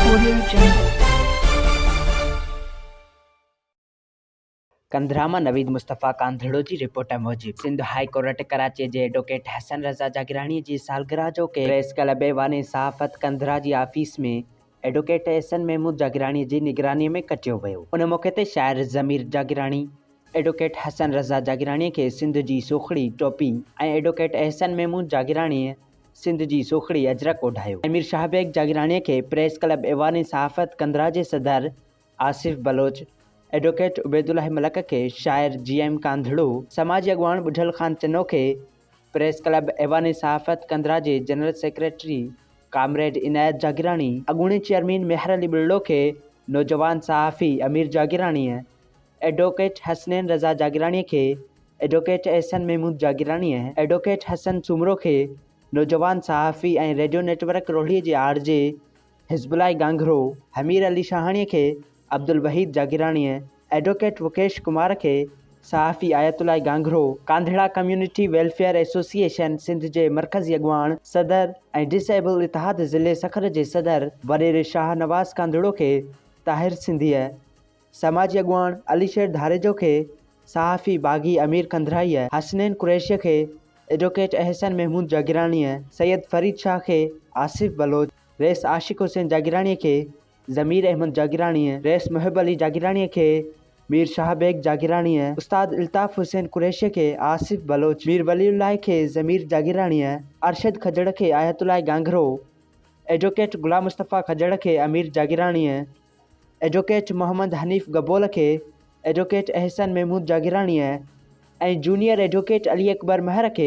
Audio Jungle. कंधरामा Naveed Mustafa कांधड़ो जी report मूजिब Sindh high court Karachi जे advocate Hasan रज़ा जागरानी जी सालगिरह जो के प्रेस क्लब ऐवान सहाफ़त कंधरा जी ऑफिस में एडवोकेट एहसन महमूद जागरानी जी निगरानी में कटियो वियो। उन मौके ते शाइर ज़मीर जागरानी एडवोकेट हसन रज़ा जागरानी के सिंध जी सोखड़ी टोपी ऐं एडवोकेट एहसन महमूद जागरानी सिंध जी सोखड़ी अजरक ओढ़ायो। अमीर शाहबेग जागरानी के प्रेस क्लब ऐवान सहाफ़त कंधरा जे सदर आसिफ बलोच एडवोकेट उबैदुल्लाह मलक के शाइर GM कांधड़ो समाजी अगवान बुढ़ल खान चन्नो के प्रेस क्लब ऐवान सहाफ़त कंधरा जे जनरल सेक्रेटरी कामरेड इनायत जागरानी अगूणी चेयरमैन मेहर अली बिरलो के नौजवान सहाफ़ी अमीर जागरानी एडवोकेट हसनैन रज़ा जागरानी के एडवोकेट एहसन महमूद जागरानी एडवोकेट हसन सुमरो के नौजवान सहाफ़ी ऐं रेडियो नेटवर्क रोहड़ी जे RJ हिज़बुल्लाह गांघरो हमीर अली शाहानी के अब्दुल वहीद जागरानी एडवोकेट मुकेश कुमार के सहाफ़ी Ayatullah Ganghro Kandhra community welfare association Sindh जे मरकज़ी अगवान सदर ऐं डिसेबल इतिहाद ज़िले सखर जे सदर वडेर शाह नवाज़ कांधड़ो के ताहिर सिंधीअ समाजी अगवान अलीशेर धारेजो के सहाफ़ी बागी अमीर कंधराई हसनैन कुरैशी के एडवोकेट एहसन महमूद जागरानी सैयद फरीद शाह के आसिफ बलोच रेस आशिक हुसैन जागरानी के ज़मीर अहमद जागरानी रेस महब अली जागरानी के मीर शाहबेग जागरानी उस्ताद इल्ताफ़ हुसैन कुरैशी के आसिफ बलोच मीर वलीउल्लाह के ज़मीर जागरानी अरशद खजड़ के आयतुल्लाह गांघरो एडवोकेट गुलाम मुस्तफ़ा खजड़ के अमीर जागरानी एडवोकेट मोहम्मद हनीफ गबोल के एडवोकेट एहसन महमूद जागरानी ऐं जूनियर एडवोकेट अली अकबर महर के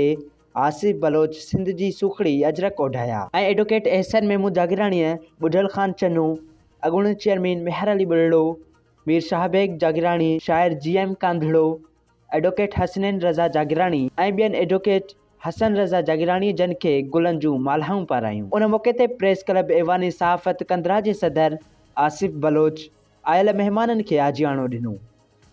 आसिफ बलोच सिंध जी सुखड़ी अजरक ओढ़ाया ऐं एडवोकेट एहसन महमूद जागरानी बुढ़ल खान चन्नू अगुण चेयरमैन मेहर अली बिरलो मीर शाहबेग जागरानी शाइर GM कांधड़ो एडवोकेट हसनैन रज़ा जागरानी ऐं ॿियनि एडवोकेट हसन रज़ा जागरानी जन के गुलन जूं मालाऊं पारायूं। उन मौके ते प्रेस क्लब ऐवान सहाफ़त कंधरा जे सदर आसिफ बलोच आयल महिमाननि खे आजियाणो ॾिनो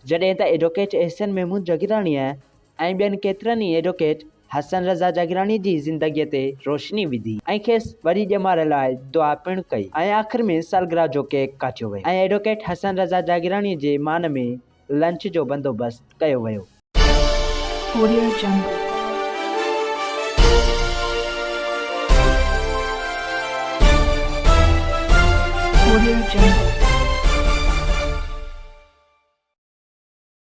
जॾहिं त एडवोकेट एहसन महमूद जागरानी ऐं ॿियनि केतिरनि ई एडवोकेट हसन रज़ा जागरानी जी ज़िंदगीअ ते रोशनी विधी ऐं खेसि वरी ॼमार लाइ दुआ पिणु कई ऐं आख़िर में सालगिरह जो केक काटियो वियो ऐं एडवोकेट हसन रज़ा जागरानी जे मान में लंच जो बंदोबस्तु कयो वियो। Audio Jungle. Audio Jungle.